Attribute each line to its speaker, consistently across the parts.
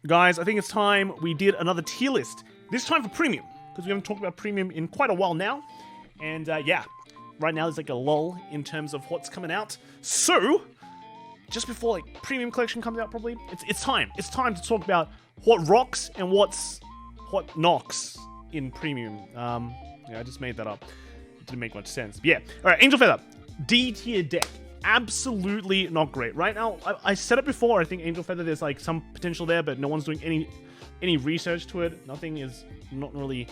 Speaker 1: Guys, I think it's time we did another tier list. This time for premium, because we haven't talked about premium in quite a while now. And yeah, right now there's like a lull in terms of what's coming out. So, just before like premium collection comes out, probably it's time. It's time to talk about what rocks and what knocks in premium. Yeah, I just made that up. It didn't make much sense. But yeah, all right, Angel Feather, D tier deck. Absolutely not great. Right now, I said it before, I think Angel Feather, there's like some potential there, but no one's doing any research to it. Nothing is not really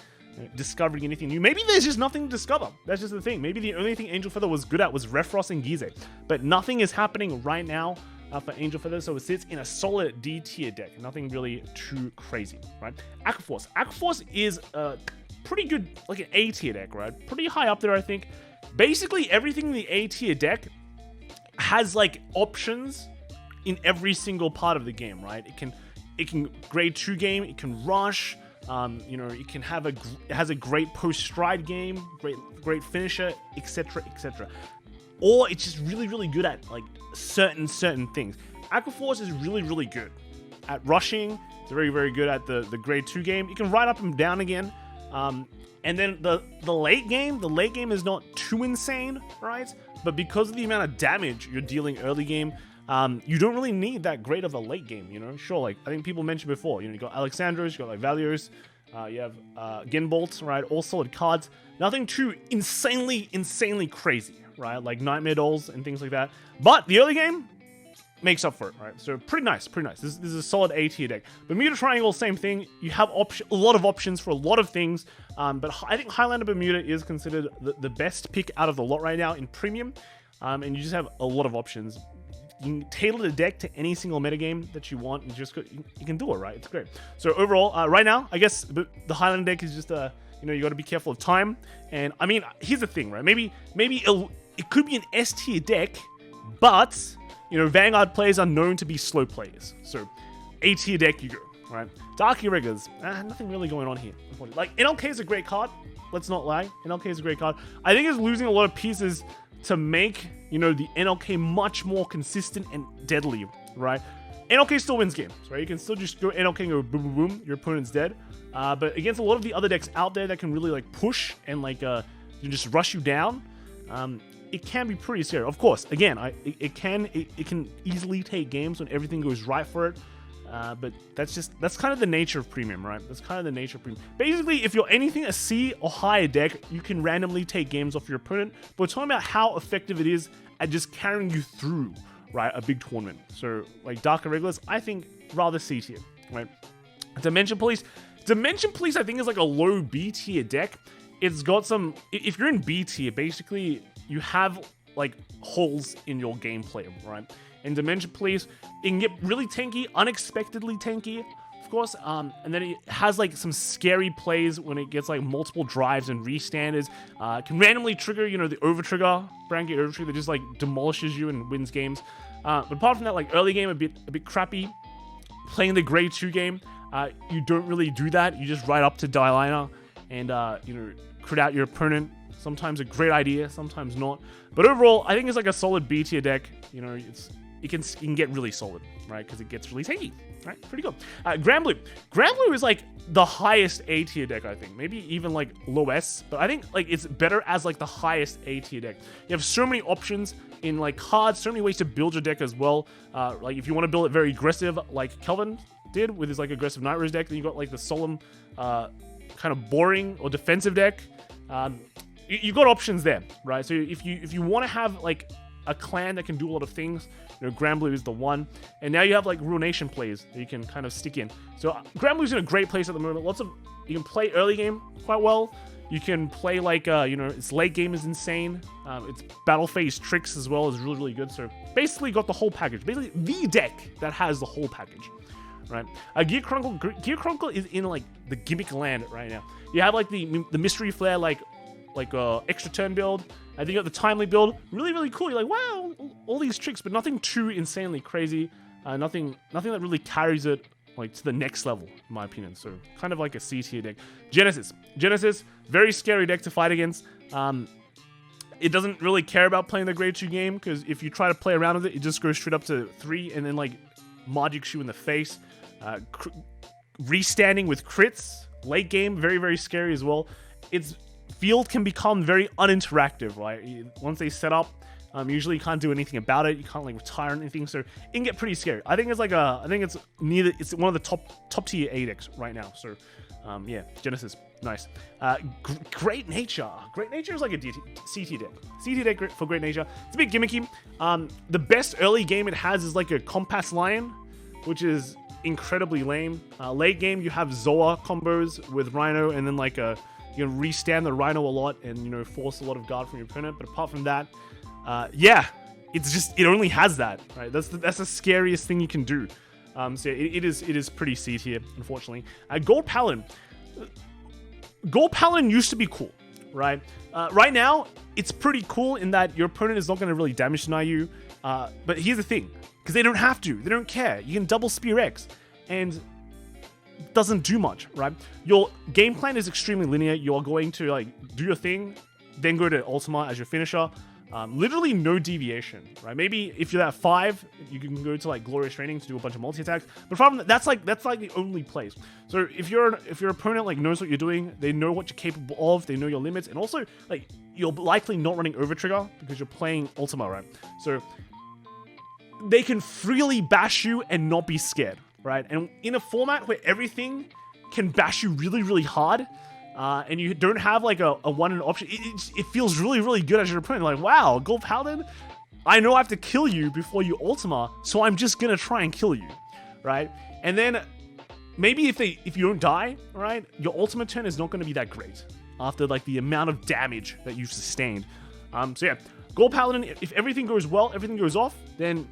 Speaker 1: discovering anything new. Maybe there's just nothing to discover. That's just the thing. Maybe the only thing Angel Feather was good at was Refrost and Gize. But nothing is happening right now for Angel Feather, so it sits in a solid D tier deck. Nothing really too crazy, right? Aquaforce. Aquaforce is a pretty good, like an A tier deck, right? Pretty high up there, I think. Basically, everything in the A tier deck has like options in every single part of the game, right? It can grade 2 game, it can rush, you know, it can have it has a great post stride game, great finisher, etc, etc. Or it's just really good at like certain things. Aquaforce is really good at rushing. It's very good at the grade 2 game. You can ride up and down again. And then the late game is not too insane, right? But because of the amount of damage you're dealing early game, you don't really need that great of a late game, you know? Sure, like, I think people mentioned before, you know, you got Alexandros, you got, like, Valios, you have, Genbolt, right? All solid cards. Nothing too insanely crazy, right? Like Nightmare Dolls and things like that. But the early game makes up for it, right? So pretty nice. This is a solid A tier deck. Bermuda Triangle, same thing. You have a lot of options for a lot of things, but I think Highlander Bermuda is considered the best pick out of the lot right now in premium, and you just have a lot of options. You can tailor the deck to any single metagame that you want, and you can do it, right? It's great. So overall, right now, I guess the Highlander deck is just you know, you got to be careful of time. And I mean, here's the thing, right? Maybe it could be an S tier deck, but you know, Vanguard players are known to be slow players. So, A tier deck you go, right? Dark Irregulars, nothing really going on here. Like, NLK is a great card. Let's not lie. NLK is a great card. I think it's losing a lot of pieces to make, you know, the NLK much more consistent and deadly, right? NLK still wins games, right? You can still just go NLK and go boom, boom, boom. Your opponent's dead. But against a lot of the other decks out there that can really, like, push and, like, just rush you down, it can be pretty scary. Of course, again, it can easily take games when everything goes right for it. But that's kind of the nature of premium, right? That's kind of the nature of premium. Basically, if you're anything a C or higher deck, you can randomly take games off your opponent. But we're talking about how effective it is at just carrying you through, right, a big tournament. So, like Dark Irregulars, I think rather C tier, right? Dimension Police, I think is like a low B tier deck. It's got some. If you're in B tier, basically you have like holes in your gameplay, right? And Dimension Police, it can get really tanky, unexpectedly tanky, of course. And then it has like some scary plays when it gets like multiple drives and restanders. It can randomly trigger, you know, the overtrigger, Branky overtrigger that just like demolishes you and wins games. But apart from that, like early game a bit crappy. Playing the grade 2 game, you don't really do that. You just ride up to Dialiner and you know, crit out your opponent. Sometimes a great idea, sometimes not. But overall, I think it's like a solid B tier deck. You know, it can get really solid, right? Because it gets really tanky, right? Pretty good. Grand Blue is like the highest A tier deck, I think. Maybe even like low S, but I think like it's better as like the highest A tier deck. You have so many options in like cards, so many ways to build your deck as well. Like if you want to build it very aggressive, like Kelvin did with his like aggressive Night Rose deck, then you got like the solemn, kind of boring or defensive deck. You've got options there, right? So if you want to have like a clan that can do a lot of things, you know, Grand Blue is the one. And now you have like Ruination plays that you can kind of stick in. So Grand Blue's in a great place at the moment. You can play early game quite well. You can play like, you know, its late game is insane. Its battle phase tricks as well is really good. So basically got the whole package. Basically the deck that has the whole package, right? Gear Chronicle is in like the gimmick land right now. You have like the mystery flare, like extra turn build. I think you got the timely build, really cool. You're like, wow, all these tricks, but nothing too insanely crazy. Nothing that really carries it like to the next level, in my opinion. So kind of like a C tier deck. Genesis, very scary deck to fight against. It doesn't really care about playing the grade 2 game, because if you try to play around with it, it just goes straight up to 3 and then like Magic's you in the face. Restanding with crits. Late game, very, very scary as well. Its field can become very uninteractive, right? Once they set up, usually you can't do anything about it. You can't like retire or anything, so it can get pretty scary. I think it's like it's one of the top tier A decks right now. So yeah, Genesis, nice. Great Nature. Great Nature is like a CT deck. CT deck for Great Nature. It's a bit gimmicky. The best early game it has is like a Compass Lion, which is incredibly lame. Late game, you have Zoa combos with Rhino, and then like you can restand the Rhino a lot and, you know, force a lot of guard from your opponent. But apart from that, yeah, it only has that, right? That's the scariest thing you can do. So it is pretty C tier, unfortunately. Gold Paladin. Gold Paladin used to be cool, right? Right now, it's pretty cool in that your opponent is not going to really damage deny you. But here's the thing, because they don't have to. They don't care. You can double Spear X, and it doesn't do much, right? Your game plan is extremely linear. You're going to like do your thing, then go to Ultima as your finisher. Literally no deviation, right? Maybe if you're at 5, you can go to like Glorious Training to do a bunch of multi-attacks. But from that's like the only place. So if your opponent like knows what you're doing, they know what you're capable of, they know your limits, and also like you're likely not running over trigger because you're playing Ultima, right? So they can freely bash you and not be scared, right? And in a format where everything can bash you really, really hard, and you don't have like a one-in option, it feels really, really good as your opponent. Like, wow, Gold Paladin, I know I have to kill you before you Ultima, so I'm just gonna try and kill you, right? And then maybe if you don't die, right, your ultimate turn is not gonna be that great after like the amount of damage that you've sustained. So yeah, Gold Paladin, if everything goes well, everything goes off, then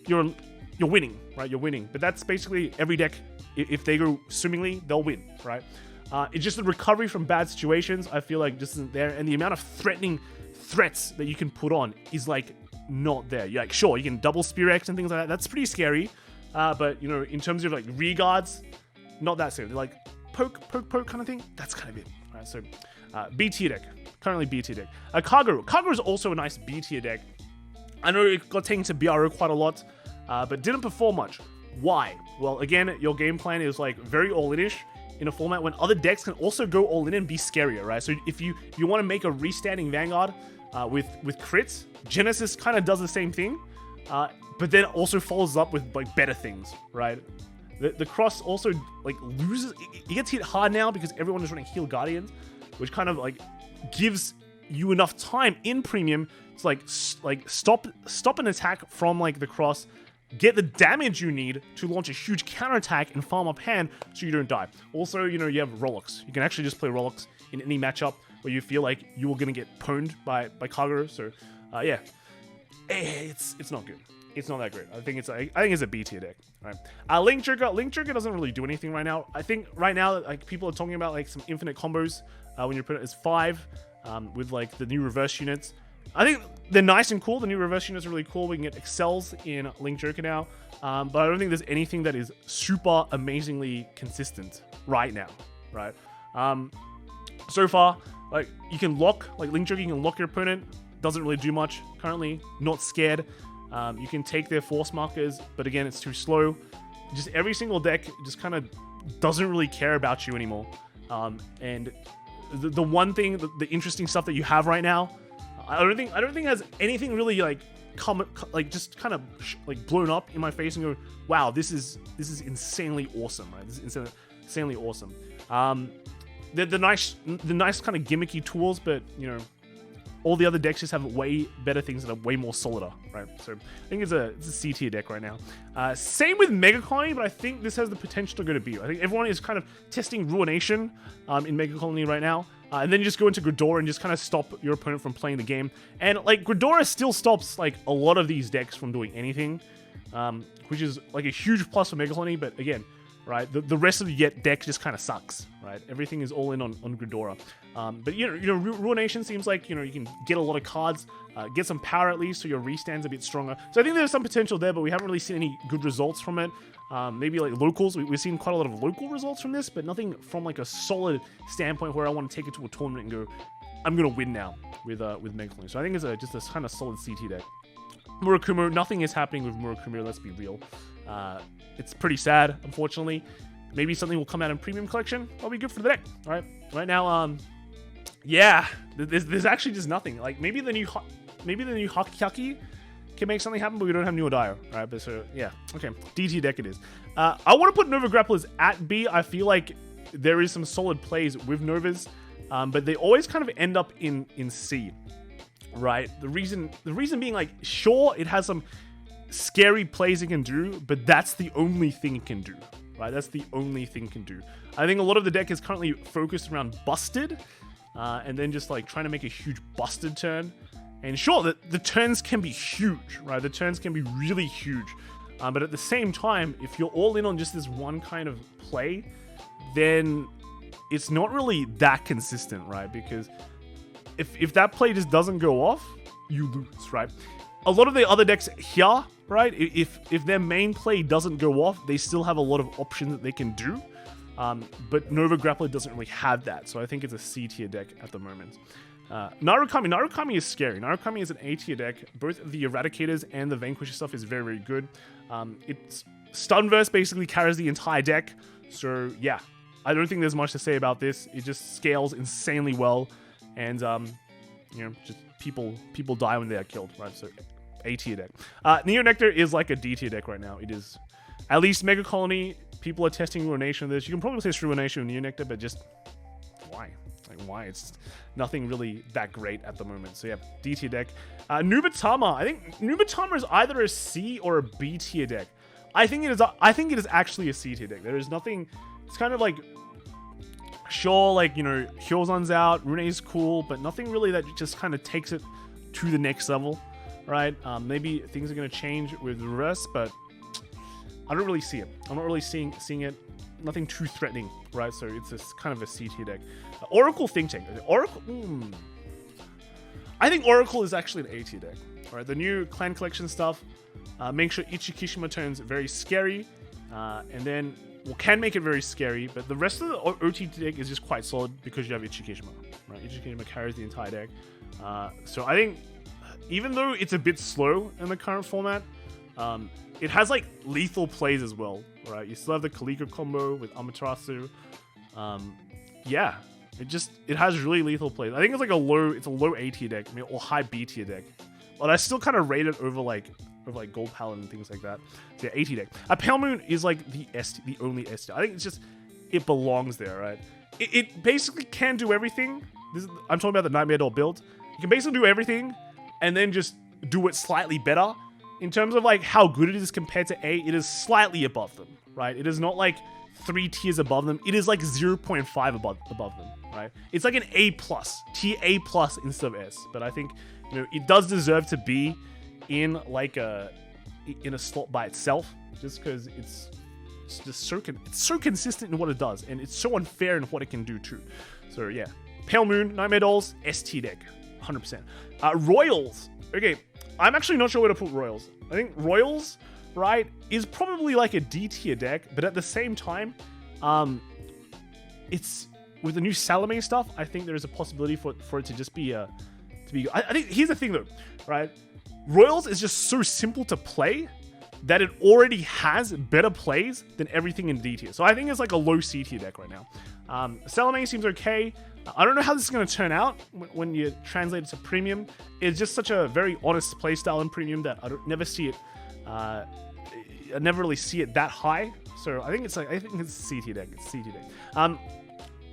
Speaker 1: you're winning, right? You're winning. But that's basically every deck. If they go swimmingly, they'll win, right? It's just the recovery from bad situations, I feel like just isn't there. And the amount of threats that you can put on is like not there. You're like, sure, you can double Spear X and things like that. That's pretty scary. But you know, in terms of like reguards, not that scary. They're like poke kind of thing. That's kind of it. All right, so B tier deck. Currently B tier deck. Kagero. Kagero is also a nice B tier deck. I know it got taken to BRO quite a lot, but didn't perform much. Why? Well, again, your game plan is like very all-in-ish in a format when other decks can also go all-in and be scarier, right? So if you want to make a restanding Vanguard with crits, Genesis kind of does the same thing, but then also follows up with like better things, right? The cross also like loses. It gets hit hard now because everyone is running Heal Guardians, which kind of like gives you enough time in premium to like stop an attack from like the cross, get the damage you need to launch a huge counterattack and farm up hand so you don't die. Also, you know, you have Rollox. You can actually just play Rollox in any matchup where you feel like you're gonna get pwned by Kagero. So yeah, it's not good. It's not that great. I think it's a B tier deck. All right. Link Trigger doesn't really do anything right now. I think right now like people are talking about like some infinite combos when you put it as 5 with like the new reverse units. I think they're nice and cool. The new reverse units are really cool. We can get Excels in Link Joker now. But I don't think there's anything that is super amazingly consistent right now, right? So far, like you can lock, like Link Joker, you can lock your opponent. Doesn't really do much currently. Not scared. You can take their force markers, but again, it's too slow. Just every single deck just kind of doesn't really care about you anymore. And the one thing, the interesting stuff that you have right now, I don't think has anything really like just kind of like blown up in my face and go, wow, this is insanely awesome, right? This is insanely awesome. The nice kind of gimmicky tools, but you know, all the other decks just have way better things that are way more solider, right? So I think it's a C tier deck right now. Same with Mega Colony, but I think this has the potential to go to B. I think everyone is kind of testing Ruination in Mega Colony right now. And then you just go into Ghidorah and just kind of stop your opponent from playing the game. And like Ghidorah still stops like a lot of these decks from doing anything, which is like a huge plus for Mega Colony. But again, right, the rest of the deck just kind of sucks, right? Everything is all in on Ghidorah. But you know, Ruination seems like, you know, you can get a lot of cards, get some power at least, so your restand's a bit stronger. So I think there's some potential there, but we haven't really seen any good results from it. Maybe like locals, we've seen quite a lot of local results from this, but nothing from like a solid standpoint where I want to take it to a tournament and go, I'm gonna win now with Mega Colony. So I think it's just this kind of solid CT deck. Murakumo, nothing is happening with Murakumo, let's be real. It's pretty sad, unfortunately. Maybe something will come out in Premium Collection. That'll be good for the deck, all right? Right now, yeah, there's actually just nothing. Like, maybe the new Hakihaki can make something happen, but we don't have New Odayo, right? But so, yeah, okay, DT deck it is. I want to put Nova Grapplers at B. I feel like there is some solid plays with Novas, but they always kind of end up in C, right? The reason being, like, sure, it has some scary plays it can do, but that's the only thing it can do, right? That's the only thing it can do. I think a lot of the deck is currently focused around Busted, and then just, like, trying to make a huge Busted turn. And sure, the turns can be huge, right? The turns can be really huge. But at the same time, if you're all in on just this one kind of play, then it's not really that consistent, right? Because if that play just doesn't go off, you lose, right? A lot of the other decks here, right? If their main play doesn't go off, they still have a lot of options that they can do. But Nova Grappler doesn't really have that, so I think it's a C tier deck at the moment. Narukami is scary. Narukami is an A tier deck. Both the Eradicators and the Vanquisher stuff is very, very good. It's Stunverse basically carries the entire deck, so yeah, I don't think there's much to say about this. It just scales insanely well, and you know, just people die when they are killed, right? So A tier deck. Neo Nectar is like a D tier deck right now. It is at least Mega Colony. People are testing Ruination of this. You can probably say Ruination of Neo Nectar, but just why? Like, why? It's nothing really that great at the moment. So yeah, D tier deck. Nubatama. I think Nubatama is either a C or a B tier deck. I think it is actually a C tier deck. There is nothing. It's kind of like, sure, like, you know, Hyozan's out, Rune is cool, but nothing really that just kind of takes it to the next level, right? Maybe things are going to change with the rest, but I don't really see it. I'm not really seeing it. Nothing too threatening, right? So it's this kind of a C tier deck. Oracle Think Tank. Oracle. I think Oracle is actually an A tier deck. All right, the new Clan Collection stuff. Make sure Ichikishima turns very scary, and then can make it very scary. But the rest of the OT deck is just quite solid because you have Ichikishima, right? Ichikishima carries the entire deck. So I think even though it's a bit slow in the current format, it has like lethal plays as well, right? You still have the Kaliko combo with Amaterasu. Yeah, it has really lethal plays. I think it's like a low A tier deck, I mean, or high B tier deck. But I still kind of rate it over like Gold Paladin and things like that. So yeah, A tier deck. A Pale Moon is like the only S tier. I think it's just, it belongs there, right? It basically can do everything. I'm talking about the Nightmare Doll build. You can basically do everything and then just do it slightly better. In terms of like how good it is compared to A, it is slightly above them, right? It is not like 3 tiers above them. It is like 0.5 above them, right? It's like an A+, tier A+ instead of S. But I think, you know, it does deserve to be in like a slot by itself, just because it's just so consistent in what it does, and it's so unfair in what it can do too. So yeah, Pale Moon, Nightmare Dolls, S tier deck, 100%. Royals. Okay, I'm actually not sure where to put Royals. I think Royals, right, is probably like a D tier deck, but at the same time, it's with the new Salome stuff. I think there is a possibility for it to just be I think here's the thing though, right? Royals is just so simple to play that it already has better plays than everything in D tier. So I think it's like a low C tier deck right now. Salome seems okay. I don't know how this is going to turn out when you translate it to Premium. It's just such a very honest playstyle in Premium that I never see it. I never really see it that high. So I think it's a C tier deck. It's a C tier deck.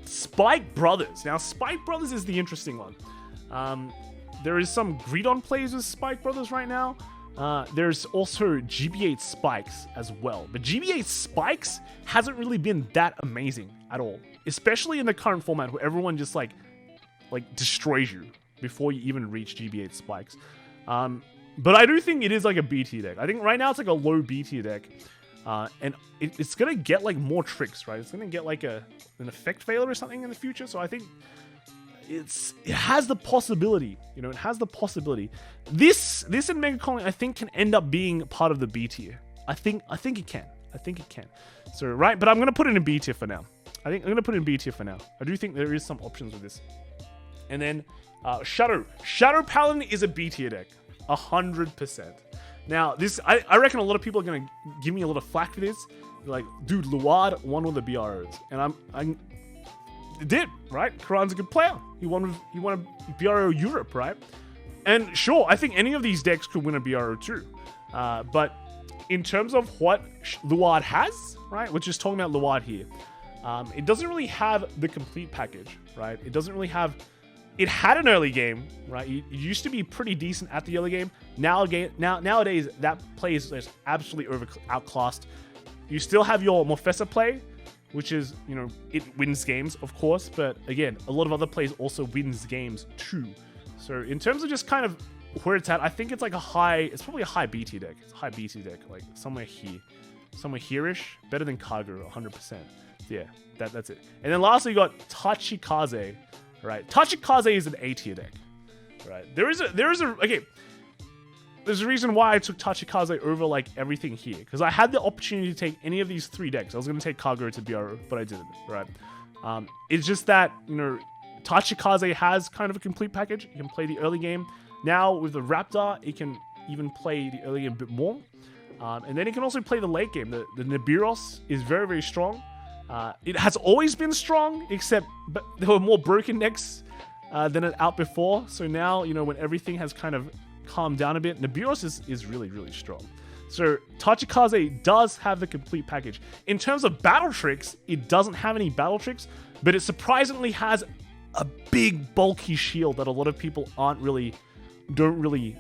Speaker 1: Spike Brothers. Now Spike Brothers is the interesting one. There is some Greedon plays with Spike Brothers right now. There's also GB8 Spikes as well. But GB8 Spikes hasn't really been that amazing at all. Especially in the current format where everyone just like destroys you before you even reach GB8 Spikes. But I do think it is like a B tier deck. I think right now it's like a low B tier deck. And it's going to get like more tricks, right? It's going to get like an effect failure or something in the future. So I think it has the possibility, you know, it has the possibility. This in Mega Colony, I think, can end up being part of the B tier. I think it can. I think it can. So, right, but I'm going to put it in B tier for now. I think I'm going to put it in B tier for now. I do think there is some options with this. And then Shadow Paladin is a B tier deck. 100%. Now, this I reckon a lot of people are gonna give me a lot of flack for this. They're like, dude, Luard won all the BROs, and I did, right? Karan's a good player. He won a BRO Europe, right? And sure, I think any of these decks could win a BRO too. But in terms of what Luard has, right? We're just talking about Luard here. It doesn't really have the complete package, right? It doesn't really have. It had an early game, right? It used to be pretty decent at the early game. Nowadays, that play is just absolutely outclassed. You still have your Morfessa play, which is, you know, it wins games, of course. But again, a lot of other plays also wins games too. So in terms of just kind of where it's at, I think it's like it's probably a high BT deck. It's a high BT deck, like somewhere here-ish. Better than Kagura, 100%. Yeah, that's it. And then lastly, you got Tachikaze. Right, Tachikaze is an A tier deck. Right, there's a reason why I took Tachikaze over like everything here, because I had the opportunity to take any of these 3 decks. I was going to take Kagura to BRO, but I didn't. Right, it's just that, you know, Tachikaze has kind of a complete package. You can play the early game. Now with the Raptor, it can even play the early game a bit more, and then it can also play the late game. The Nibiros is very, very strong. It has always been strong, but there were more broken decks than it out before. So now, you know, when everything has kind of calmed down a bit, Nibiros is really, really strong. So Tachikaze does have the complete package. In terms of battle tricks, it doesn't have any battle tricks, but it surprisingly has a big, bulky shield that a lot of people don't really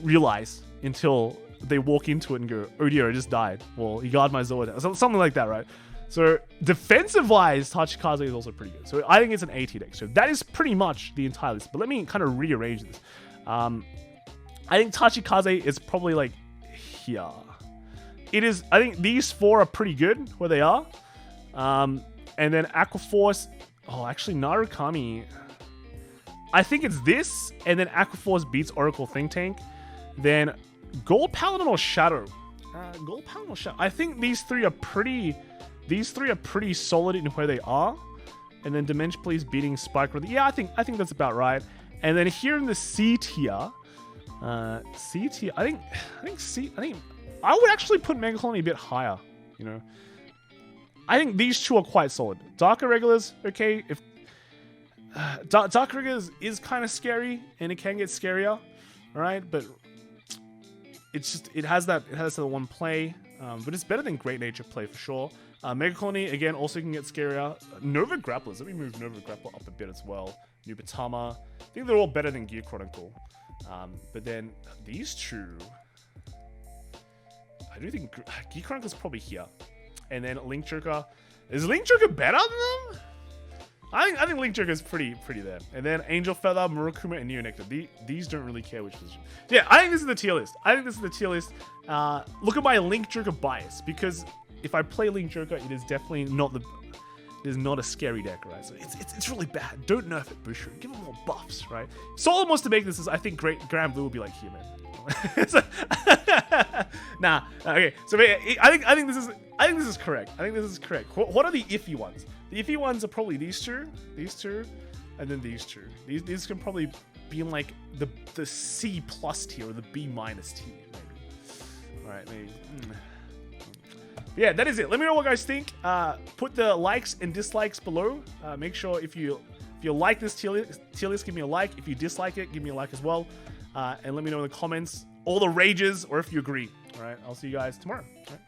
Speaker 1: realize until they walk into it and go, oh dear, I just died. Well, he guarded my Zord. Something like that, right? So defensive-wise, Tachikaze is also pretty good. So I think it's an AT deck. So that is pretty much the entire list. But let me kind of rearrange this. I think Tachikaze is probably like here. It is. I think these 4 are pretty good where they are. And then Aquaforce. Oh, actually, Narukami. I think it's this. And then Aquaforce beats Oracle Think Tank. Then Gold Paladin or Shadow. Gold Paladin or Shadow. I think these 3 are pretty. These 3 are pretty solid in where they are. And then Dimension Please beating Spike. Yeah, I think that's about right. And then here in the C tier, I think I would actually put Mega Colony a bit higher, you know. I think these 2 are quite solid. Dark Irregulars, okay, if Dark Irregulars is kind of scary and it can get scarier, all right, but it has that one play, but it's better than Great Nature play for sure. Mega Colony, again, also can get scarier. Nova Grapplers. Let me move Nova Grappler up a bit as well. Nubatama. I think they're all better than Gear Chronicle. But then these 2, I do think Gear Chronicle is probably here. And then Link Joker. Is Link Joker better than them? I think Link Joker is pretty there. And then Angel Feather, Murukuma, and Neo Nectar. These don't really care which position. Yeah, I think this is the tier list. Look at my Link Joker bias, because if I play Link Joker, it is definitely not a scary deck, right? So it's really bad. Don't nerf it, Bushu. Give him more buffs, right? Solid wants to make this. I think Grand Blue will be like here, man. Nah. Okay. So I think this is correct. What are the iffy ones? The iffy ones are probably these two, and then these 2. These can probably be in like the C+ tier or the B- tier, maybe. All right, maybe. Yeah, that is it. Let me know what you guys think. Put the likes and dislikes below. Make sure if you like this tier list, give me a like. If you dislike it, give me a like as well. And let me know in the comments all the rages or if you agree. All right, I'll see you guys tomorrow. All right.